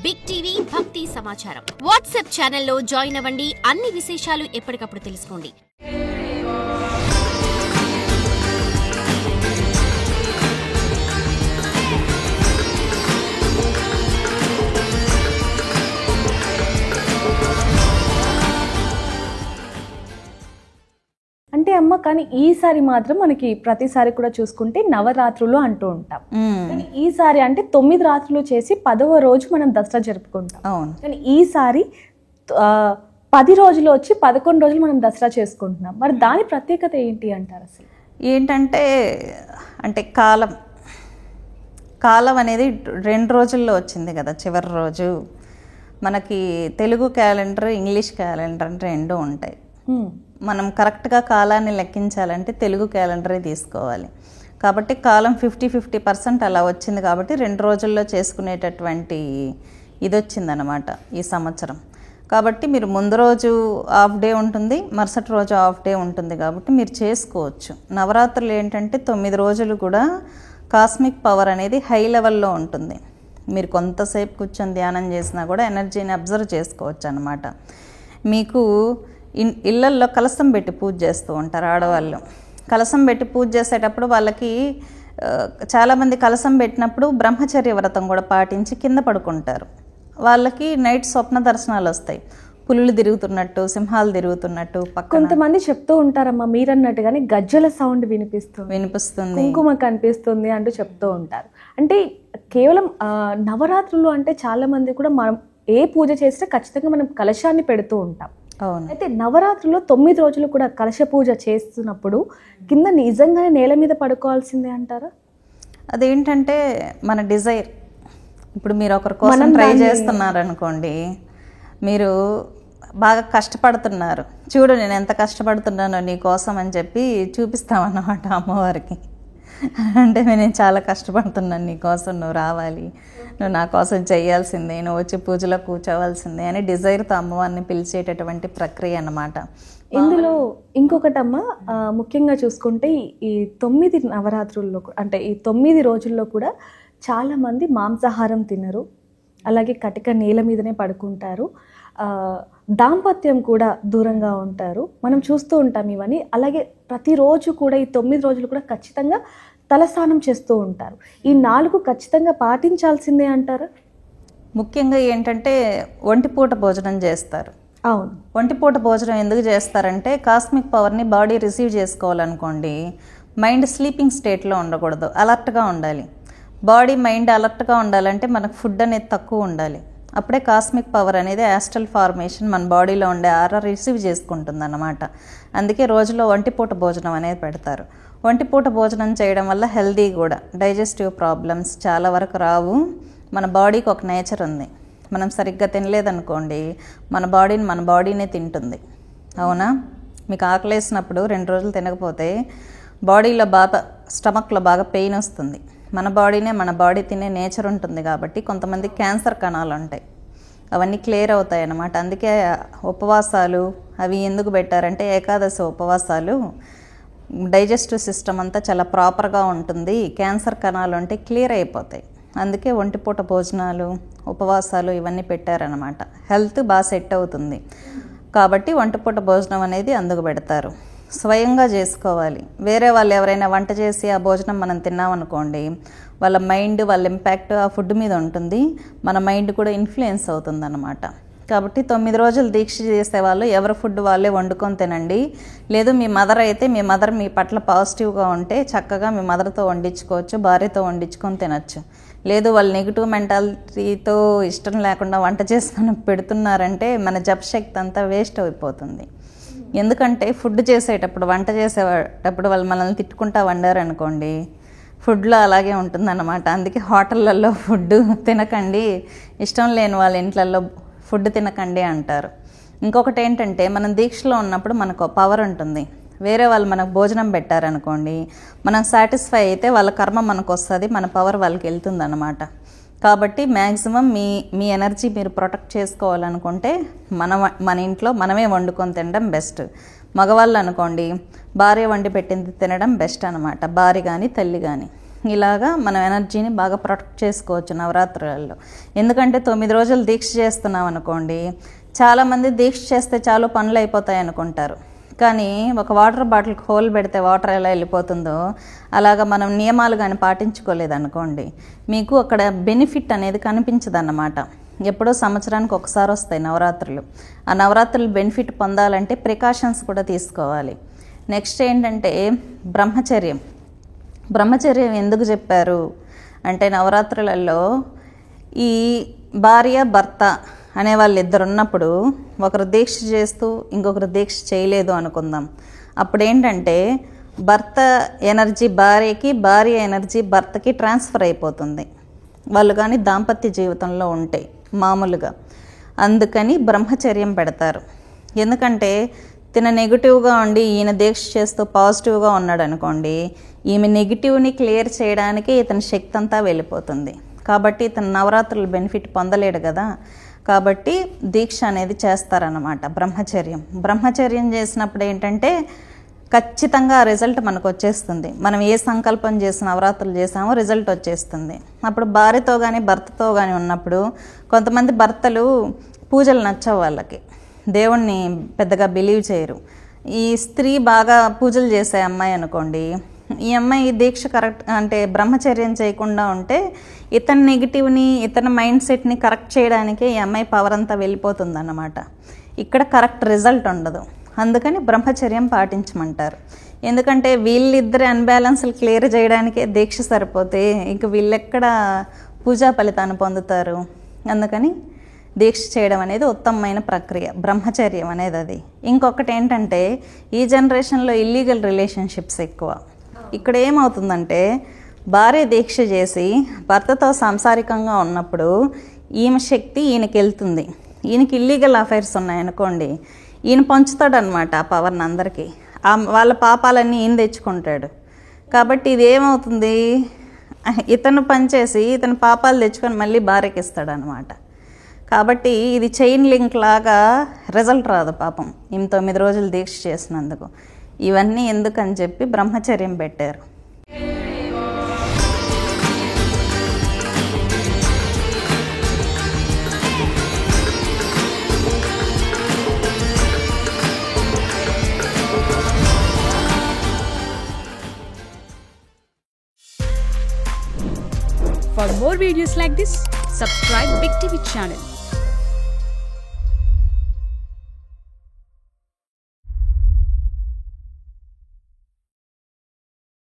Big TV భక్తి సమాచారం WhatsApp ఛానల్లో జాయిన్ అవ్వండి. అన్ని విశేషాలు ఎప్పటికప్పుడు తెలుసుకోండి. అంటే అమ్మ కానీ ఈసారి మాత్రం మనకి ప్రతిసారి కూడా చూసుకుంటే నవరాత్రులు అంటూ ఉంటాం. కానీ ఈసారి అంటే 9 రాత్రులు చేసి 10వ రోజు మనం దసరా జరుపుకుంటాం. కానీ ఈసారి 10 రోజులు వచ్చి 11 రోజులు మనం దసరా చేసుకుంటున్నాం. మరి దాని ప్రత్యేకత ఏంటి అంటారు? అసలు ఏంటంటే అంటే కాలం అనేది 2 రోజుల్లో వచ్చింది కదా. చివరి రోజు మనకి తెలుగు క్యాలెండర్, ఇంగ్లీష్ క్యాలెండర్ అంటే 2 ఉంటాయి. మనం కరెక్ట్గా కాలాన్ని లెక్కించాలంటే తెలుగు క్యాలెండరే తీసుకోవాలి. కాబట్టి కాలం 50% అలా వచ్చింది. కాబట్టి 2 రోజుల్లో చేసుకునేటటువంటి ఇది వచ్చిందనమాట ఈ సంవత్సరం. కాబట్టి మీరు ముందు రోజు హాఫ్ డే ఉంటుంది, మరుసటి రోజు హాఫ్ డే ఉంటుంది. కాబట్టి మీరు చేసుకోవచ్చు. నవరాత్రులు ఏంటంటే 9 రోజులు కూడా కాస్మిక్ పవర్ అనేది హై లెవెల్లో ఉంటుంది. మీరు కొంతసేపు కూర్చొని ధ్యానం చేసినా కూడా ఎనర్జీని అబ్జర్వ్ చేసుకోవచ్చు అన్నమాట. మీకు ఇళ్ళల్లో కలశం పెట్టి పూజ చేస్తూ ఉంటారు ఆడవాళ్ళు. కలశం పెట్టి పూజ చేసేటప్పుడు వాళ్ళకి చాలామంది కలశం పెట్టినప్పుడు బ్రహ్మచర్య వ్రతం కూడా పాటించి కింద పడుకుంటారు. వాళ్ళకి నైట్ స్వప్న దర్శనాలు వస్తాయి. పులులు తిరుగుతున్నట్టు, సింహాలు తిరుగుతున్నట్టు. కొంతమంది చెప్తూ ఉంటారమ్మా మీరన్నట్టుగానే గజ్జల సౌండ్ వినిపిస్తుంది, కుంకుమ కనిపిస్తుంది అంటూ చెప్తూ ఉంటారు. అంటే కేవలం నవరాత్రులు అంటే చాలా మంది కూడా మనం ఏ పూజ చేసినా ఖచ్చితంగా మనం కలశాన్ని పెడుతూ ఉంటాం. అయితే నవరాత్రుల్లో 9 రోజులు కూడా కలశ పూజ చేస్తున్నప్పుడు కింద నిజంగానే నేల మీద పడుకోవాల్సిందే అంటారా? అదేంటంటే మన డిజైర్. ఇప్పుడు మీరు ఒకరి కోసం ట్రై చేస్తున్నారనుకోండి, మీరు బాగా కష్టపడుతున్నారు, చూడు నేను ఎంత కష్టపడుతున్నానో నీ కోసం అని చెప్పి చూపిస్తామన్నమాట అమ్మవారికి. అంటే నేను చాలా కష్టపడుతున్నాను నీ కోసం, నువ్వు రావాలి, నువ్వు నా కోసం చేయాల్సిందే, నువ్వు వచ్చి పూజలో కూర్చోవలసిందే అని డిజైర్తో అమ్మవారిని పిలిచేటటువంటి ప్రక్రియ అన్నమాట. ఇందులో ఇంకొకటమ్మ ముఖ్యంగా చూసుకుంటే ఈ 9 నవరాత్రుల్లో అంటే ఈ 9 రోజుల్లో కూడా చాలామంది మాంసాహారం తినరు, అలాగే కటిక నేల మీదనే పడుకుంటారు, దాంపత్యం కూడా దూరంగా ఉంటారు. మనం చూస్తూ ఉంటాం ఇవన్నీ. అలాగే ప్రతిరోజు కూడా ఈ 9 రోజులు కూడా ఖచ్చితంగా తలస్నానం చేస్తూ ఉంటారు. ఈ 4 ఖచ్చితంగా పాటించాల్సిందే అంటారు. ముఖ్యంగా ఏంటంటే ఒంటిపూట భోజనం చేస్తారు. అవును, ఒంటిపూట భోజనం ఎందుకు చేస్తారంటే కాస్మిక్ పవర్ని బాడీ రిసీవ్ చేసుకోవాలనుకోండి, మైండ్ స్లీపింగ్ స్టేట్లో ఉండకూడదు, అలర్ట్గా ఉండాలి. బాడీ మైండ్ అలర్ట్గా ఉండాలంటే మనకు ఫుడ్ అనేది తక్కువ ఉండాలి. అప్పుడే కాస్మిక్ పవర్ అనేది యాస్ట్రల్ ఫార్మేషన్ మన బాడీలో ఉండే ఆరా రిసీవ్ చేసుకుంటుంది అన్నమాట. అందుకే రోజులో ఒంటిపూట భోజనం అనేది పెడతారు. ఒంటిపూట భోజనం చేయడం వల్ల హెల్దీ కూడా, డైజెస్టివ్ ప్రాబ్లమ్స్ చాలా వరకు రావు. మన బాడీకి ఒక నేచర్ ఉంది. మనం సరిగ్గా తినలేదనుకోండి మన బాడీనే తింటుంది. అవునా? మీకు ఆకలేసినప్పుడు 2 రోజులు తినకపోతే బాడీలో బాగా స్టమక్లో బాగా పెయిన్ వస్తుంది. మన బాడీ తినే నేచర్ ఉంటుంది. కాబట్టి కొంతమంది క్యాన్సర్ కణాలు ఉంటాయి, అవన్నీ క్లియర్ అవుతాయి అన్నమాట. అందుకే ఉపవాసాలు అవి ఎందుకు పెట్టారంటే ఏకాదశి ఉపవాసాలు డైజెస్టివ్ సిస్టమ్ అంతా చాలా ప్రాపర్గా ఉంటుంది, క్యాన్సర్ కణాలు అంటే క్లియర్ అయిపోతాయి. అందుకే ఒంటిపూట భోజనాలు, ఉపవాసాలు ఇవన్నీ పెట్టారనమాట. హెల్త్ బాగా సెట్ అవుతుంది కాబట్టి ఒంటిపూట భోజనం అనేది అందుకు పెడతారు. స్వయంగా చేసుకోవాలి. వేరే వాళ్ళు ఎవరైనా వంట చేసి ఆ భోజనం మనం తిన్నామనుకోండి, వాళ్ళ మైండ్, వాళ్ళ ఇంపాక్ట్ ఆ ఫుడ్ మీద ఉంటుంది. మన మైండ్ కూడా ఇన్ఫ్లుయెన్స్ అవుతుంది అన్నమాట. కాబట్టి 9 రోజులు దీక్ష చేసేవాళ్ళు ఎవరి ఫుడ్ వాళ్ళే వండుకొని తినండి. లేదు మీ మదర్ అయితే మీ పట్ల పాజిటివ్గా ఉంటే చక్కగా మీ మదర్తో వండించుకోవచ్చు, భార్యతో వండించుకొని తినచ్చు. లేదు వాళ్ళు నెగిటివ్ మెంటాలిటీతో ఇష్టం లేకుండా వంట చేసి మనకు పెడుతున్నారంటే మన జపశక్తి అంతా వేస్ట్ అయిపోతుంది. ఎందుకంటే ఫుడ్ చేసేటప్పుడు, వంట చేసేటప్పుడు వాళ్ళు మనల్ని తిట్టుకుంటా వండారనుకోండి, ఫుడ్లో అలాగే ఉంటుందన్నమాట. అందుకే హోటళ్ళల్లో ఫుడ్ తినకండి, ఇష్టం లేని వాళ్ళ ఇంట్లలో ఫుడ్ తినకండి అంటారు. ఇంకొకటి ఏంటంటే మనం దీక్షలో ఉన్నప్పుడు మనకు పవర్ ఉంటుంది. వేరే వాళ్ళు మనకు భోజనం పెట్టారనుకోండి, మనం సాటిస్ఫై అయితే వాళ్ళ కర్మ మనకు వస్తుంది, మన పవర్ వాళ్ళకి వెళ్తుంది అన్నమాట. కాబట్టి మ్యాక్సిమం మీ ఎనర్జీ మీరు ప్రొటెక్ట్ చేసుకోవాలనుకుంటే మన ఇంట్లో మనమే వండుకొని తినడం బెస్ట్. మగవాళ్ళు అనుకోండి భార్య వండి పెట్టింది తినడం బెస్ట్ అనమాట, భార్య కానీ తల్లి కానీ. ఇలాగా మనం ఎనర్జీని బాగా ప్రొటెక్ట్ చేసుకోవచ్చు నవరాత్రులలో. ఎందుకంటే 9 రోజులు దీక్ష చేస్తున్నాం అనుకోండి, చాలామంది దీక్ష చేస్తే చాలు పనులు అయిపోతాయి అనుకుంటారు. కానీ ఒక వాటర్ బాటిల్కి హోల్ పెడితే వాటర్ ఎలా వెళ్ళిపోతుందో అలాగా మనం నియమాలు కానీ పాటించుకోలేదనుకోండి, మీకు అక్కడ బెనిఫిట్ అనేది కనిపించదు అన్నమాట. ఎప్పుడో సంవత్సరానికి ఒకసారి వస్తాయి నవరాత్రులు. ఆ నవరాత్రులు బెనిఫిట్ పొందాలంటే ప్రికాషన్స్ కూడా తీసుకోవాలి. నెక్స్ట్ ఏంటంటే బ్రహ్మచర్యం. బ్రహ్మచర్యం ఎందుకు చెప్పారు అంటే, నవరాత్రులలో ఈ భార్య భర్త అనే వాళ్ళు ఇద్దరు ఉన్నప్పుడు ఒకరు దీక్ష చేస్తూ ఇంకొకరు దీక్ష చేయలేదు అనుకుందాం. అప్పుడు ఏంటంటే భర్త ఎనర్జీ భార్యకి, భార్య ఎనర్జీ భర్తకి ట్రాన్స్ఫర్ అయిపోతుంది, వాళ్ళు కానీ దాంపత్య జీవితంలో ఉంటాయి మామూలుగా. అందుకని బ్రహ్మచర్యం పెడతారు. ఎందుకంటే తిన నెగిటివ్గా ఉండి ఈయన దీక్ష చేస్తూ పాజిటివ్గా ఉన్నాడు అనుకోండి, ఈమె నెగిటివ్ని క్లియర్ చేయడానికి ఇతని శక్తి అంతా వెళ్ళిపోతుంది. కాబట్టి ఇతను నవరాత్రులు బెనిఫిట్ పొందలేడు కదా, కాబట్టి దీక్ష అనేది చేస్తారన్నమాట బ్రహ్మచర్యం. బ్రహ్మచర్యం చేసినప్పుడు ఏంటంటే ఖచ్చితంగా ఆ రిజల్ట్ మనకు వచ్చేస్తుంది. మనం ఏ సంకల్పం చేసి నవరాత్రులు చేసామో రిజల్ట్ వచ్చేస్తుంది. అప్పుడు భార్యతో కానీ భర్తతో కానీ ఉన్నప్పుడు కొంతమంది భర్తలు పూజలు నచ్చవు, వాళ్ళకి దేవుణ్ణి పెద్దగా బిలీవ్ చేయరు. ఈ స్త్రీ బాగా పూజలు చేసే అమ్మాయి అనుకోండి, ఈ అమ్మాయి దీక్ష కరెక్ట్ అంటే బ్రహ్మచర్యం చేయకుండా ఉంటే ఇతని నెగిటివ్ని, ఇతని మైండ్ సెట్ని కరెక్ట్ చేయడానికి ఈ అమ్మాయి పవర్ అంతా వెళ్ళిపోతుంది అన్నమాట. ఇక్కడ కరెక్ట్ రిజల్ట్ ఉండదు. అందుకని బ్రహ్మచర్యం పాటించమంటారు. ఎందుకంటే వీళ్ళిద్దరి అన్బ్యాలెన్స్లు క్లియర్ చేయడానికే దీక్ష సరిపోతే ఇంక వీళ్ళెక్కడ పూజా ఫలితాన్ని పొందుతారు. అందుకని దీక్ష చేయడం అనేది ఉత్తమమైన ప్రక్రియ, బ్రహ్మచర్యం అనేది అది. ఇంకొకటి ఏంటంటే ఈ జనరేషన్లో ఇల్లీగల్ రిలేషన్షిప్స్ ఎక్కువ. ఇక్కడ ఏమవుతుందంటే భార్య దీక్ష చేసి భర్తతో సాంసారికంగా ఉన్నప్పుడు ఈమె శక్తి ఈయనకి వెళ్తుంది. ఈయనకి ఇల్లీగల్ అఫైర్స్ ఉన్నాయనుకోండి, ఈయన పంచుతాడు అనమాట ఆ పవర్ని అందరికీ. వాళ్ళ పాపాలన్నీ ఈయన తెచ్చుకుంటాడు. కాబట్టి ఇది ఏమవుతుంది, ఇతను పనిచేసి ఇతను పాపాలు తెచ్చుకొని మళ్ళీ భార్యకి ఇస్తాడు అనమాట. కాబట్టి ఇది చైన్ లింక్ లాగా రిజల్ట్ రాదు పాపం ఈమె 9 రోజులు దీక్ష చేసినందుకు. ఇవన్నీ ఎందుకని చెప్పి బ్రహ్మచర్యం పెట్టారు. For more videos like this, subscribe Big TV channel.